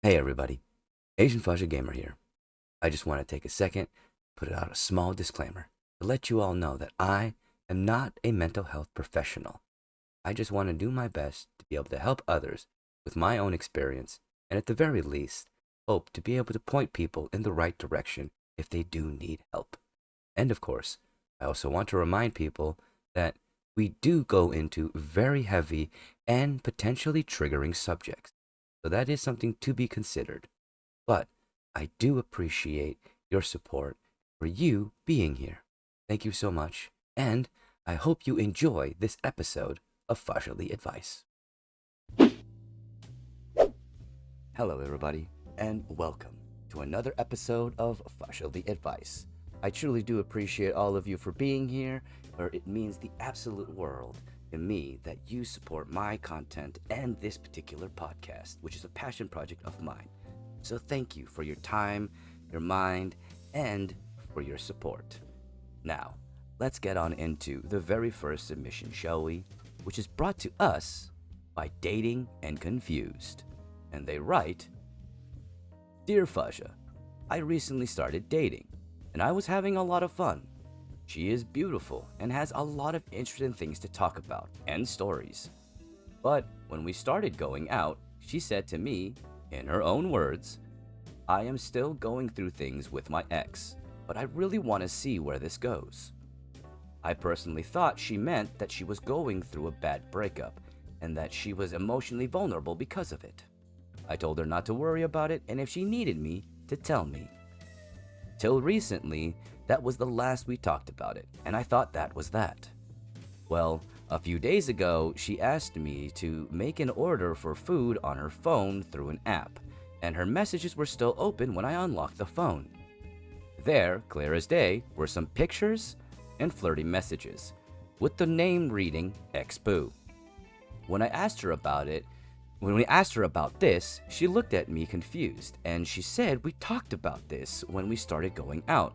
Hey everybody, Asian Fasha Gamer here. I just want to take a second, put out a small disclaimer to let you all know that I am not a mental health professional. I just want to do my best to be able to help others with my own experience, and at the very least, hope to be able to point people in the right direction if they do need help. And of course, I also want to remind people that we do go into very heavy and potentially triggering subjects. So that is something to be considered. But I do appreciate your support for you being here. Thank you so much. And I hope you enjoy this episode of Fahzaly Advice. Hello, everybody, and welcome to another episode of Fahzaly Advice. I truly do appreciate all of you for being here, for it means the absolute world to me that you support my content and this particular podcast, which is a passion project of mine. So thank you for your time, your mind, and for your support. Now, let's get on into the very first submission, shall we? Which is brought to us by Dating and Confused. And they write, Dear Fasha, I recently started dating, and I was having a lot of fun. She is beautiful and has a lot of interesting things to talk about and stories. But when we started going out, she said to me, in her own words, I am still going through things with my ex, but I really want to see where this goes. I personally thought she meant that she was going through a bad breakup and that she was emotionally vulnerable because of it. I told her not to worry about it and if she needed me, to tell me. Till recently, that was the last we talked about it, and I thought that was that. Well, a few days ago, she asked me to make an order for food on her phone through an app, and her messages were still open when I unlocked the phone. There, clear as day, were some pictures and flirty messages, with the name reading ex-boo. When we asked her about this, she looked at me confused, and she said we talked about this when we started going out.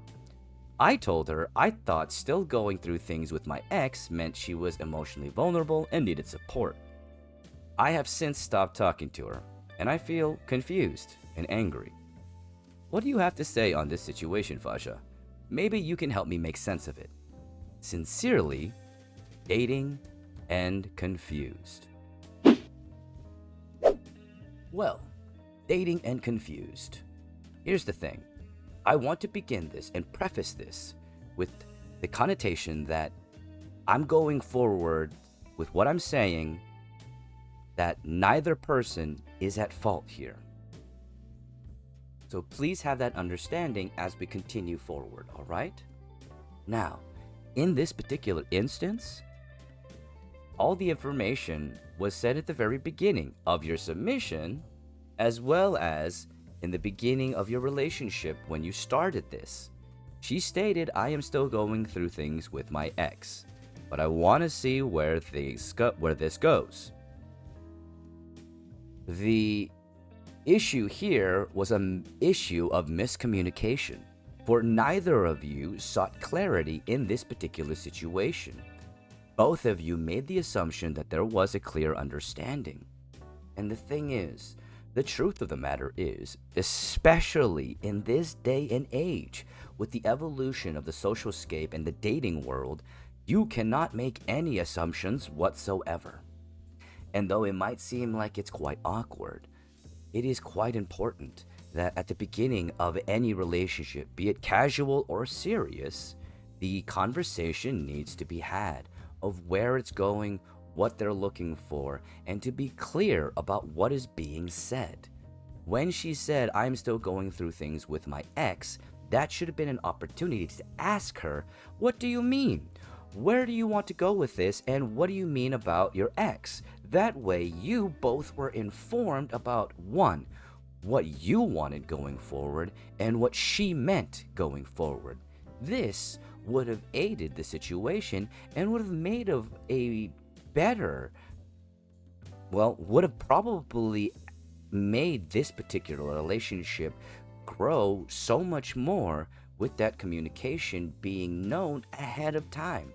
I told her I thought still going through things with my ex meant she was emotionally vulnerable and needed support. I have since stopped talking to her, and I feel confused and angry. What do you have to say on this situation, Fasha? Maybe you can help me make sense of it. Sincerely, Dating and Confused. Well, Dating and Confused. Here's the thing. I want to begin this and preface this with the connotation that I'm going forward with what I'm saying, that neither person is at fault here. So please have that understanding as we continue forward, all right? Now, in this particular instance, all the information was said at the very beginning of your submission, as well as in the beginning of your relationship when you started this. She stated, I am still going through things with my ex, but I want to see where this goes. The issue here was an issue of miscommunication, for neither of you sought clarity in this particular situation. Both of you made the assumption that there was a clear understanding. And the thing is, the truth of the matter is, especially in this day and age, with the evolution of the social scape and the dating world, you cannot make any assumptions whatsoever. And though it might seem like it's quite awkward, it is quite important that at the beginning of any relationship, be it casual or serious, the conversation needs to be had of where it's going, what they're looking for, and to be clear about what is being said. When she said, I'm still going through things with my ex, that should have been an opportunity to ask her, what do you mean? Where do you want to go with this, and what do you mean about your ex? That way you both were informed about, one, what you wanted going forward, and what she meant going forward. This would have aided the situation and would have made of a better, would have probably made this particular relationship grow so much more with that communication being known ahead of time.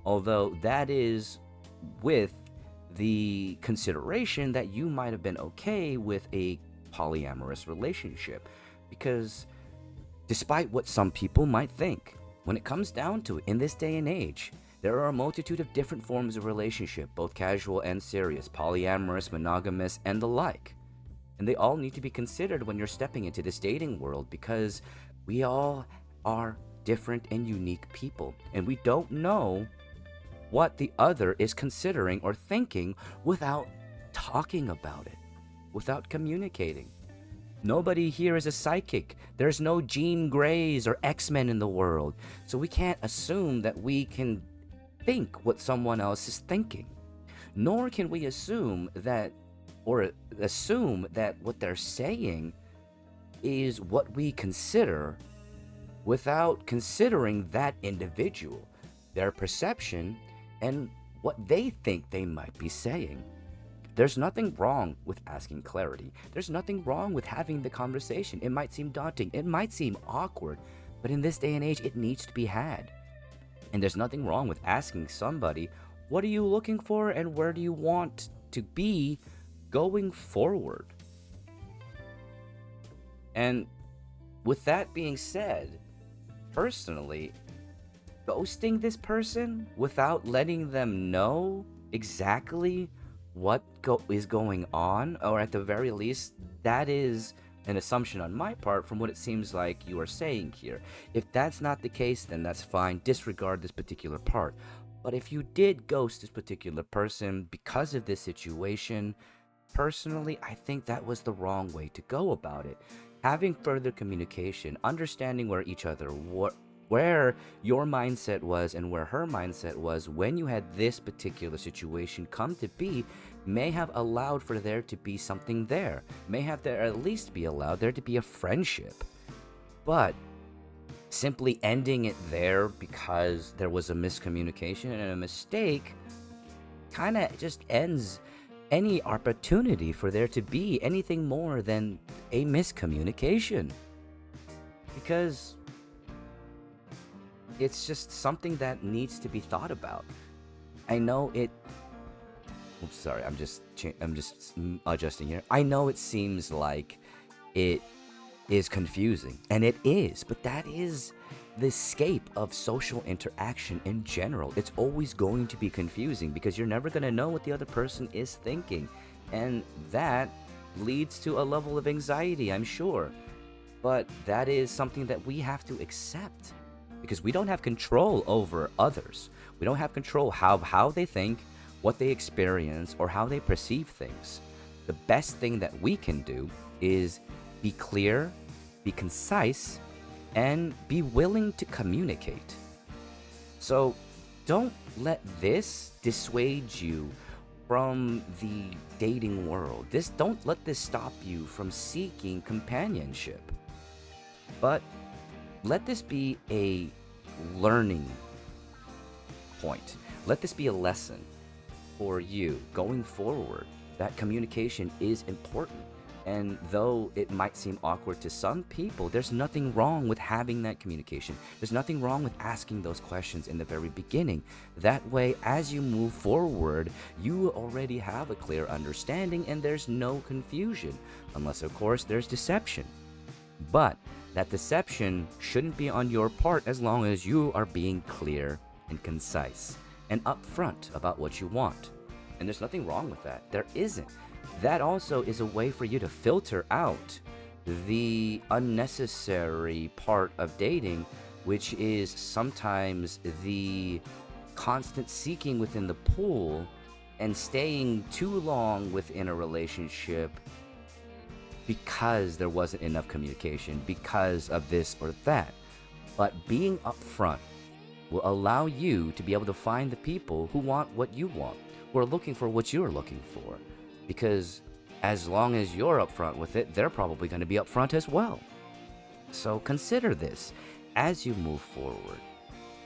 Although that is with the consideration that you might have been okay with a polyamorous relationship. Because despite what some people might think, when it comes down to it, in this day and age, there are a multitude of different forms of relationship, both casual and serious, polyamorous, monogamous, and the like. And they all need to be considered when you're stepping into this dating world, because we all are different and unique people, and we don't know what the other is considering or thinking without talking about it, without communicating. Nobody here is a psychic. There's no Jean Greys or X-Men in the world, so we can't assume that we can think what someone else is thinking. Nor can we assume that what they're saying is what we consider without considering that individual, their perception, and what they think they might be saying. There's nothing wrong with asking clarity. There's nothing wrong with having the conversation. It might seem daunting. It might seem awkward, but in this day and age, it needs to be had. And there's nothing wrong with asking somebody, what are you looking for and where do you want to be going forward? And with that being said, personally, ghosting this person without letting them know exactly what is going on, or at the very least, that is an assumption on my part from what it seems like you are saying here. If that's not the case, then that's fine. Disregard this particular part. But if you did ghost this particular person because of this situation, personally, I think that was the wrong way to go about it. Having further communication, understanding where your mindset was and where her mindset was when you had this particular situation come to be, may have allowed for there to be something there. May have there at least be allowed there to be a friendship. But simply ending it there because there was a miscommunication and a mistake kind of just ends any opportunity for there to be anything more than a miscommunication. Because it's just something that needs to be thought about. I know it. Oops, sorry. I'm just adjusting here. I know it seems like it is confusing, and it is, but that is the scape of social interaction in general. It's always going to be confusing because you're never going to know what the other person is thinking, and that leads to a level of anxiety, I'm sure. But that is something that we have to accept, because we don't have control over others. We don't have control how they think, what they experience, or how they perceive things. The best thing that we can do is be clear, be concise, and be willing to communicate. So don't let this dissuade you from the dating world. Don't let this stop you from seeking companionship. But let this be a learning point. Let this be a lesson for you going forward. That communication is important. And though it might seem awkward to some people, there's nothing wrong with having that communication. There's nothing wrong with asking those questions in the very beginning. That way, as you move forward, you already have a clear understanding and there's no confusion. Unless, of course, there's deception. But that deception shouldn't be on your part as long as you are being clear and concise and upfront about what you want. And there's nothing wrong with that. There isn't. That also is a way for you to filter out the unnecessary part of dating, which is sometimes the constant seeking within the pool and staying too long within a relationship because there wasn't enough communication, because of this or that. But being upfront will allow you to be able to find the people who want what you want, who are looking for what you're looking for. Because as long as you're upfront with it, they're probably going to be upfront as well. So consider this as you move forward.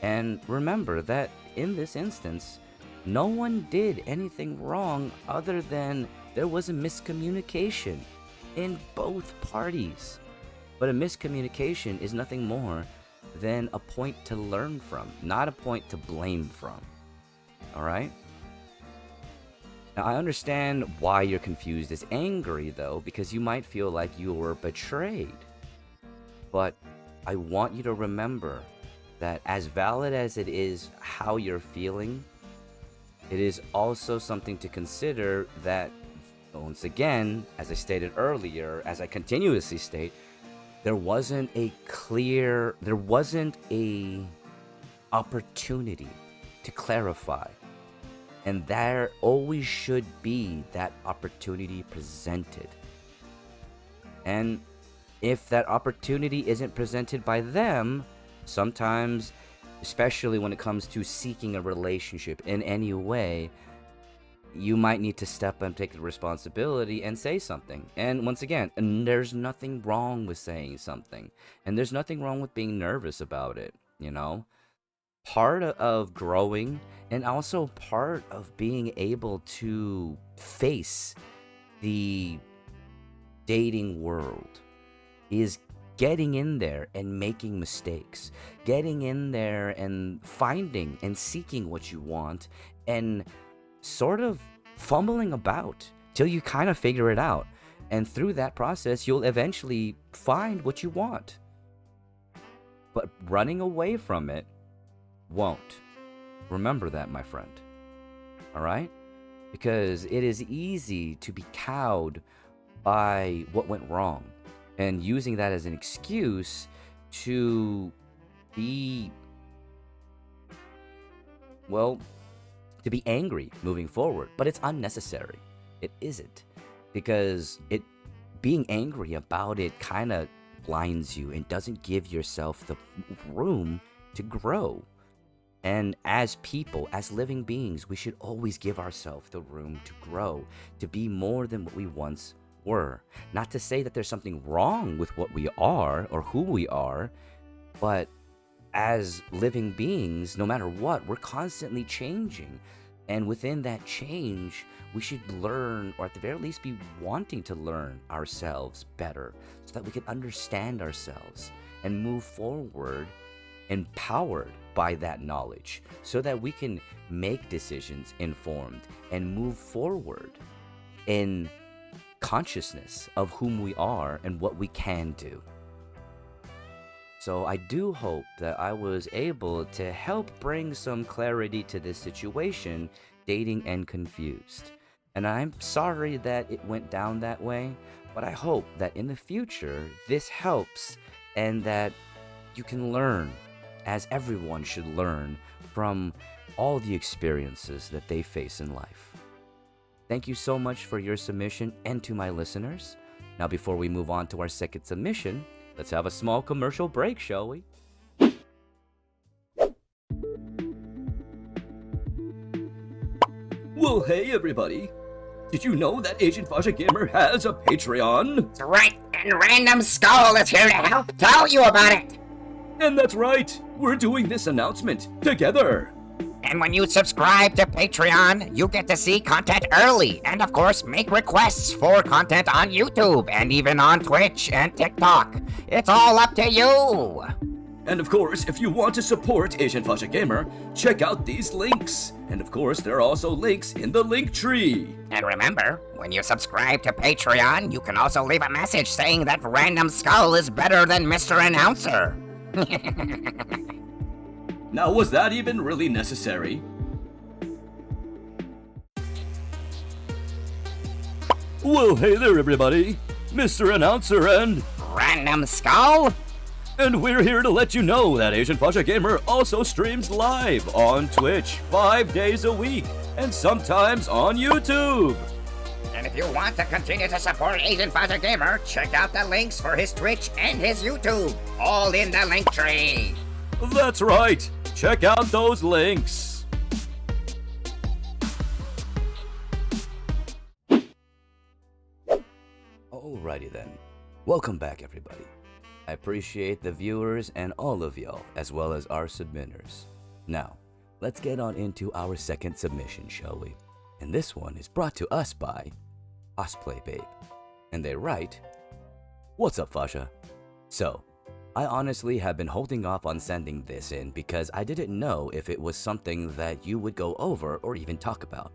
And remember that in this instance, no one did anything wrong other than there was a miscommunication in both parties. But a miscommunication is nothing more than a point to learn from, not a point to blame from. All right? Now, I understand why you're confused as angry, though, because you might feel like you were betrayed. But I want you to remember that as valid as it is how you're feeling, it is also something to consider that, once again, as I stated earlier, as I continuously state, there wasn't a opportunity to clarify. And there always should be that opportunity presented. And if that opportunity isn't presented by them, sometimes, especially when it comes to seeking a relationship in any way, you might need to step up and take the responsibility and say something. And once again, there's nothing wrong with saying something. And there's nothing wrong with being nervous about it, you know? Part of growing and also part of being able to face the dating world is getting in there and making mistakes, getting in there and finding and seeking what you want, and sort of fumbling about till you kind of figure it out. And through that process, you'll eventually find what you want. But running away from it won't. Remember that, my friend. All right? Because it is easy to be cowed by what went wrong and using that as an excuse to be, to be angry moving forward. But it's unnecessary. It isn't. Because being angry about it kind of blinds you and doesn't give yourself the room to grow. And as people, as living beings, we should always give ourselves the room to grow, to be more than what we once were. Not to say that there's something wrong with what we are or who we are, but as living beings, no matter what, we're constantly changing. And within that change, we should learn, or at the very least be wanting to learn ourselves better, so that we can understand ourselves and move forward empowered by that knowledge, so that we can make decisions informed and move forward in consciousness of whom we are and what we can do. So I do hope that I was able to help bring some clarity to this situation, dating and confused. And I'm sorry that it went down that way, but I hope that in the future this helps and that you can learn, as everyone should learn, from all the experiences that they face in life. Thank you so much for your submission and to my listeners. Now, before we move on to our second submission, let's have a small commercial break, shall we? Well, hey everybody. Did you know that Agent Fahzaly Gamer has a Patreon? That's right, and Random Skull is here to help tell you about it. And that's right, we're doing this announcement together. And when you subscribe to Patreon, you get to see content early, and of course, make requests for content on YouTube, and even on Twitch and TikTok. It's all up to you. And of course, if you want to support Agent Fahzaly Gamer, check out these links. And of course, there are also links in the link tree. And remember, when you subscribe to Patreon, you can also leave a message saying that Random Skull is better than Mr. Announcer. Now, was that even really necessary? Well, hey there, everybody. Mr. Announcer and Random Skull? And we're here to let you know that Agent Fahzaly Gamer also streams live on Twitch 5 days a week, and sometimes on YouTube. And if you want to continue to support Agent Fahzaly Gamer, check out the links for his Twitch and his YouTube, all in the link tree. That's right. Check out those links. Alrighty then. Welcome back, everybody. I appreciate the viewers and all of y'all, as well as our submitters. Now, let's get on into our second submission, shall we? And this one is brought to us by Cosplay Babe. And they write, "What's up, Fasha? So, I honestly have been holding off on sending this in because I didn't know if it was something that you would go over or even talk about.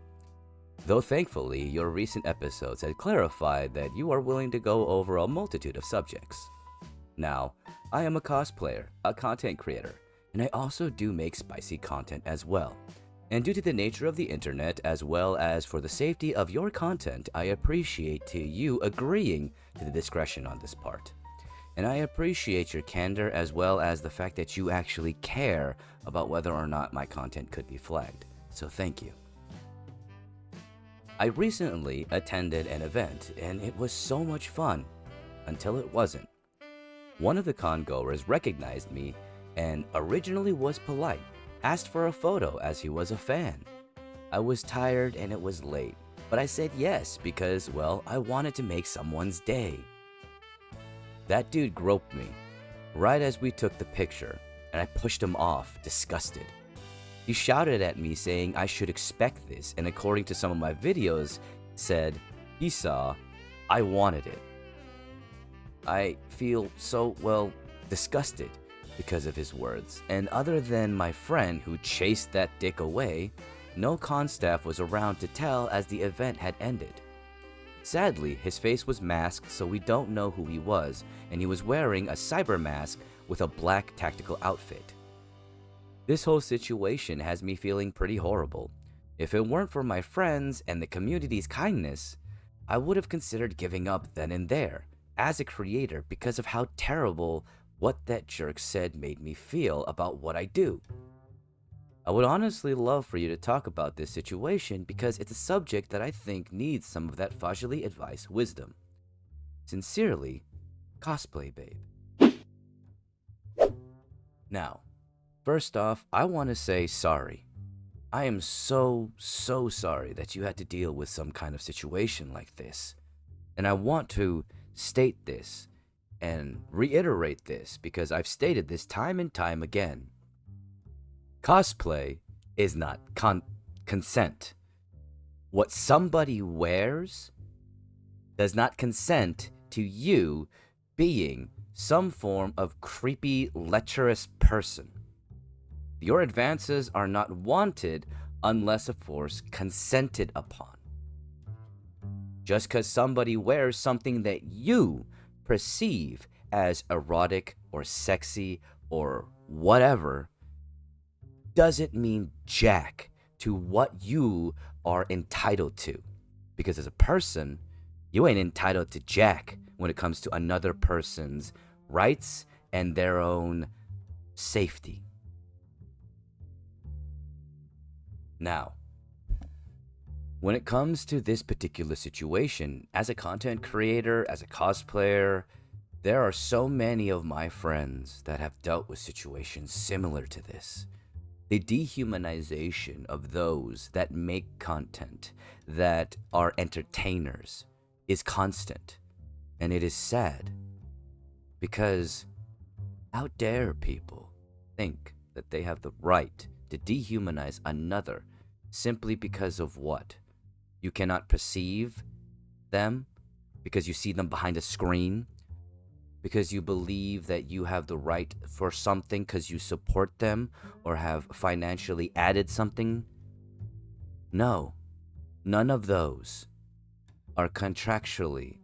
Though thankfully, your recent episodes had clarified that you are willing to go over a multitude of subjects. Now, I am a cosplayer, a content creator, and I also do make spicy content as well. And due to the nature of the internet, as well as for the safety of your content, I appreciate to you agreeing to the discretion on this part. And I appreciate your candor as well as the fact that you actually care about whether or not my content could be flagged. So thank you. I recently attended an event and it was so much fun, until it wasn't. One of the con-goers recognized me and originally was polite, asked for a photo as he was a fan. I was tired and it was late, but I said yes because, well, I wanted to make someone's day. That dude groped me right as we took the picture, and I pushed him off, disgusted. He shouted at me saying I should expect this, and according to some of my videos, said he saw I wanted it. I feel so, well, disgusted because of his words, and other than my friend who chased that dick away, no con staff was around to tell as the event had ended. Sadly, his face was masked, so we don't know who he was, and he was wearing a cyber mask with a black tactical outfit. This whole situation has me feeling pretty horrible. If it weren't for my friends and the community's kindness, I would have considered giving up then and there, as a creator, because of how terrible what that jerk said made me feel about what I do. I would honestly love for you to talk about this situation because it's a subject that I think needs some of that Fahzaly Advice wisdom. Sincerely, Cosplay Babe. Now, first off, I want to say sorry. I am so sorry that you had to deal with some kind of situation like this. And I want to state this and reiterate this because I've stated this time and time again. Cosplay is not consent. What somebody wears does not consent to you being some form of creepy, lecherous person. Your advances are not wanted unless, of course, consented upon. Just because somebody wears something that you perceive as erotic or sexy or whatever doesn't mean jack to what you are entitled to. Because as a person, you ain't entitled to jack when it comes to another person's rights and their own safety. Now, when it comes to this particular situation, as a content creator, as a cosplayer, there are so many of my friends that have dealt with situations similar to this. The dehumanization of those that make content, that are entertainers, is constant. And it is sad. Because how dare people think that they have the right to dehumanize another simply because of what? You cannot perceive them because you see them behind a screen? Because you believe that you have the right for something because you support them or have financially added something? No, none of those are contractually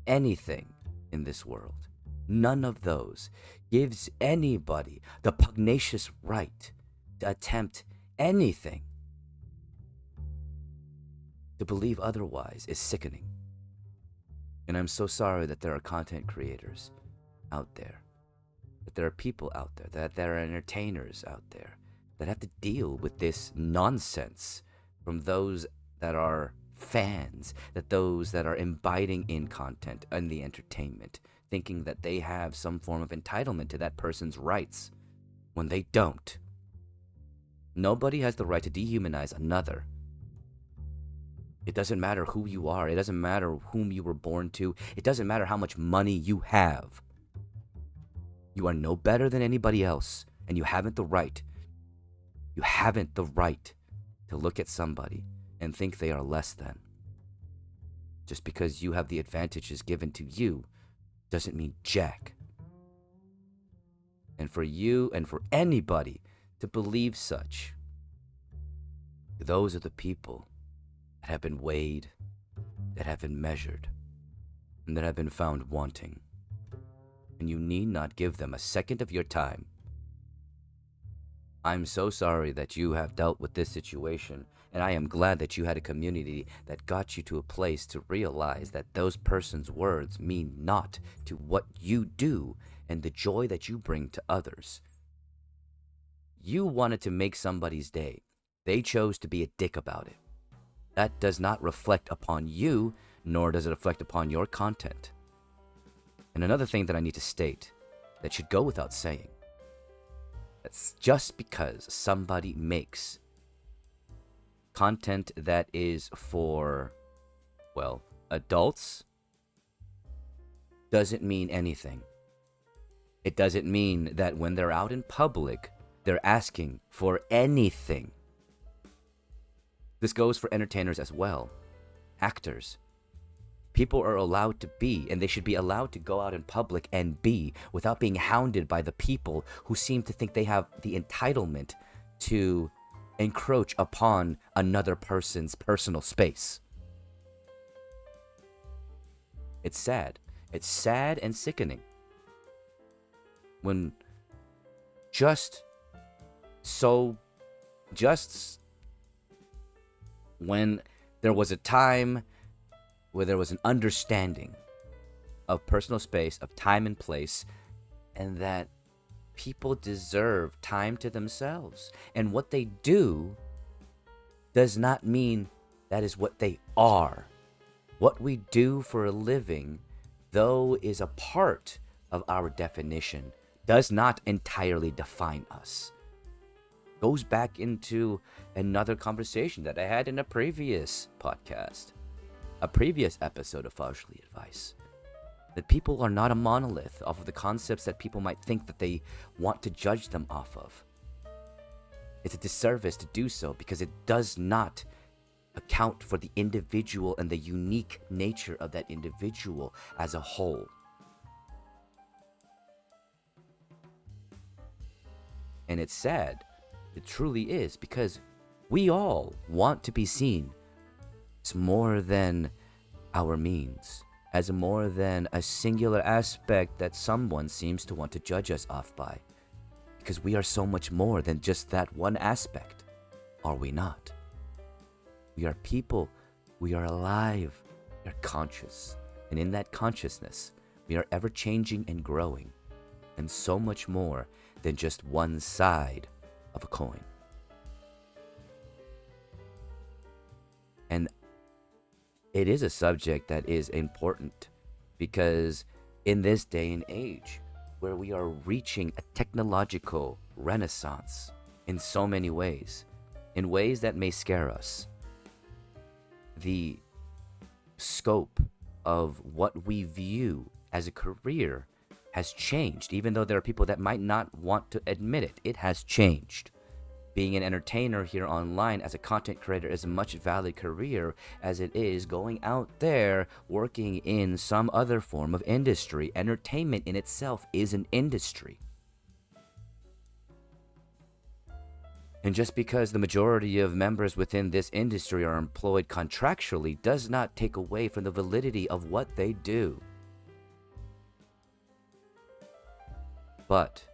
anything in this world. None of those gives anybody the pugnacious right to attempt anything. To believe otherwise is sickening. And I'm so sorry that there are content creators out there, that there are people out there, that there are entertainers out there that have to deal with this nonsense from those that are fans, that those that are imbibing in content and the entertainment, thinking that they have some form of entitlement to that person's rights when they don't. Nobody has the right to dehumanize another. It doesn't matter who you are. It doesn't matter whom you were born to. It doesn't matter how much money you have. You are no better than anybody else, and you haven't the right. You haven't the right to look at somebody and think they are less than. Just because you have the advantages given to you doesn't mean jack. And for you and for anybody to believe such, those are the people that have been weighed, that have been measured, and that have been found wanting. And you need not give them a second of your time. I'm so sorry that you have dealt with this situation, and I am glad that you had a community that got you to a place to realize that those persons' words mean naught to what you do and the joy that you bring to others. You wanted to make somebody's day. They chose to be a dick about it. That does not reflect upon you, nor does it reflect upon your content. And another thing that I need to state that should go without saying. That's just because somebody makes content that is for, well, adults doesn't mean anything. It doesn't mean that when they're out in public, they're asking for anything. This goes for entertainers as well, actors. People are allowed to be, and they should be allowed to go out in public and be without being hounded by the people who seem to think they have the entitlement to encroach upon another person's personal space. It's sad. It's sad and sickening. When when there was a time where there was an understanding of personal space, of time and place, and that people deserve time to themselves. And what they do does not mean that is what they are. What we do for a living, though, is a part of our definition, does not entirely define us. Goes back into another conversation that I had in a previous podcast, a previous episode of Fahzaly Advice, that people are not a monolith off of the concepts that people might think that they want to judge them off of. It's a disservice to do so because it does not account for the individual and the unique nature of that individual as a whole. And it's sad. It truly is, because we all want to be seen as more than our means, as more than a singular aspect that someone seems to want to judge us off by. Because we are so much more than just that one aspect, are we not? We are people, we are alive, we are conscious, and in that consciousness, we are ever changing and growing, and so much more than just one side of a coin. And it is a subject that is important because in this day and age where we are reaching a technological renaissance in so many ways, in ways that may scare us, the scope of what we view as a career has changed, even though there are people that might not want to admit it. It has changed. Being an entertainer here online as a content creator is a much valid career as it is going out there working in some other form of industry. Entertainment in itself is an industry. And just because the majority of members within this industry are employed contractually does not take away from the validity of what they do. But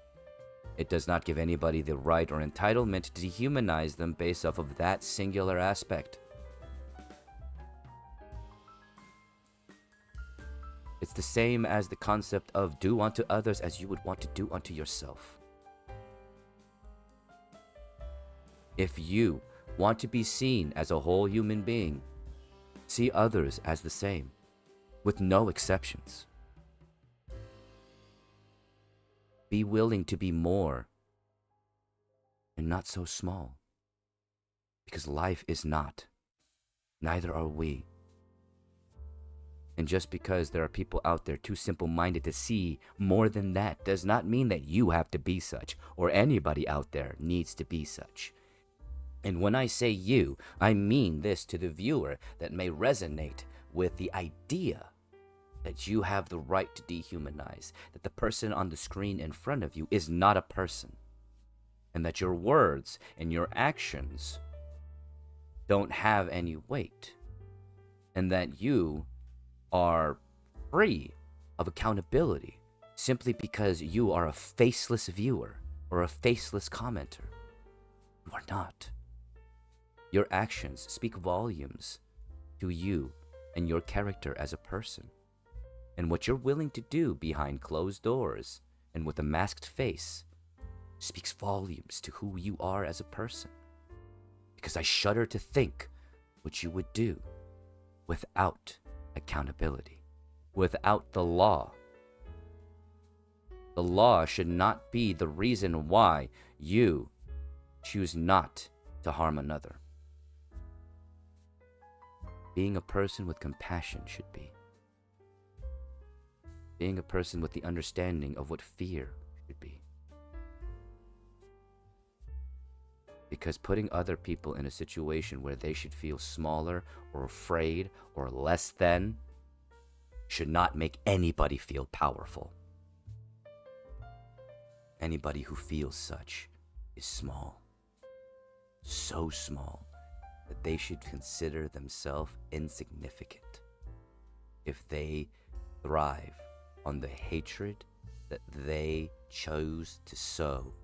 it does not give anybody the right or entitlement to dehumanize them based off of that singular aspect. It's the same as the concept of do unto others as you would want to do unto yourself. If you want to be seen as a whole human being, see others as the same, with no exceptions. Be willing to be more and not so small, because life is not. Neither are we. And just because there are people out there too simple-minded to see more than that does not mean that you have to be such, or anybody out there needs to be such. And when I say you, I mean this to the viewer that may resonate with the idea that you have the right to dehumanize, that the person on the screen in front of you is not a person, and that your words and your actions don't have any weight, and that you are free of accountability simply because you are a faceless viewer or a faceless commenter. You are not. Your actions speak volumes to you and your character as a person. And what you're willing to do behind closed doors and with a masked face speaks volumes to who you are as a person. Because I shudder to think what you would do without accountability, without the law. The law should not be the reason why you choose not to harm another. Being a person with compassion should be. Being a person with the understanding of what fear should be. Because putting other people in a situation where they should feel smaller or afraid or less than should not make anybody feel powerful. Anybody who feels such is small. So small that they should consider themselves insignificant if they thrive on the hatred that they chose to sow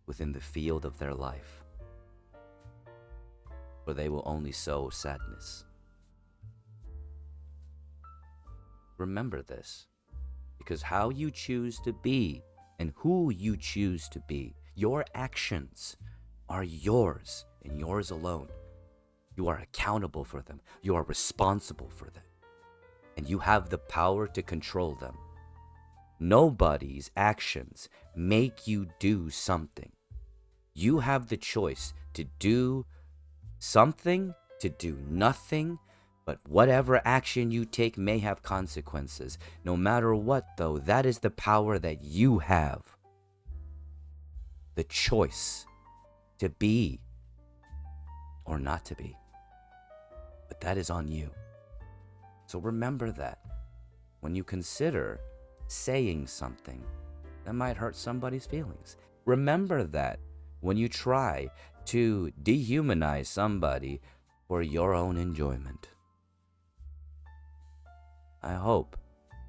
within the field of their life, for they will only sow sadness. Remember this, because how you choose to be and who you choose to be, your actions are yours and yours alone. You are accountable for them. You are responsible for them. And you have the power to control them. Nobody's actions make you do something. You have the choice to do something, to do nothing, but whatever action you take may have consequences. No matter what, though, that is the power that you have. The choice to be or not to be. But that is on you. So remember that when you consider saying something that might hurt somebody's feelings. Remember that when you try to dehumanize somebody for your own enjoyment. I hope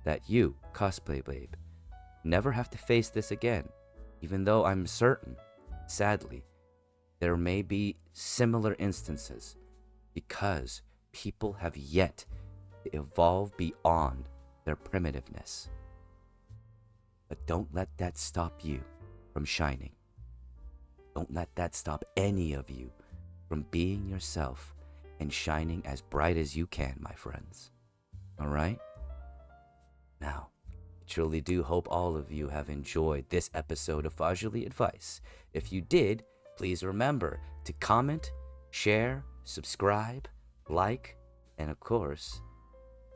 that you, Cosplay Babe, never have to face this again, even though I'm certain, sadly, there may be similar instances because people have yet to evolve beyond their primitiveness. But don't let that stop you from shining. Don't let that stop any of you from being yourself and shining as bright as you can, my friends. All right? Now, I truly do hope all of you have enjoyed this episode of Fahzaly Advice. If you did, please remember to comment, share, subscribe, like, and of course,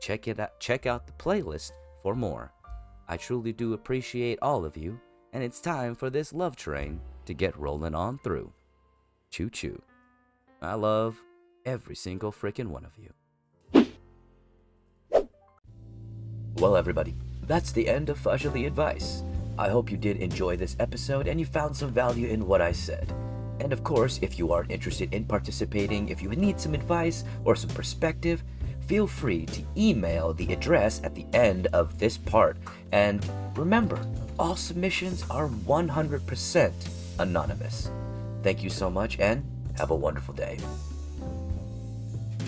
check out the playlist for more. I truly do appreciate all of you, and it's time for this love train to get rolling on through. Choo choo. I love every single freaking one of you. Well, everybody, that's the end of Fahzaly Advice. I hope you did enjoy this episode and you found some value in what I said. And of course, if you are interested in participating, if you need some advice or some perspective, feel free to email the address at the end of this part. And remember, all submissions are 100% anonymous. Thank you so much and have a wonderful day.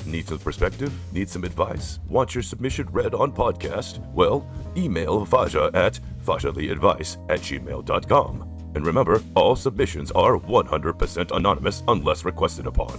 Need some perspective? Need some advice? Want your submission read on podcast? Well, email Fahza at fahzalyadvice@gmail.com. And remember, all submissions are 100% anonymous unless requested upon.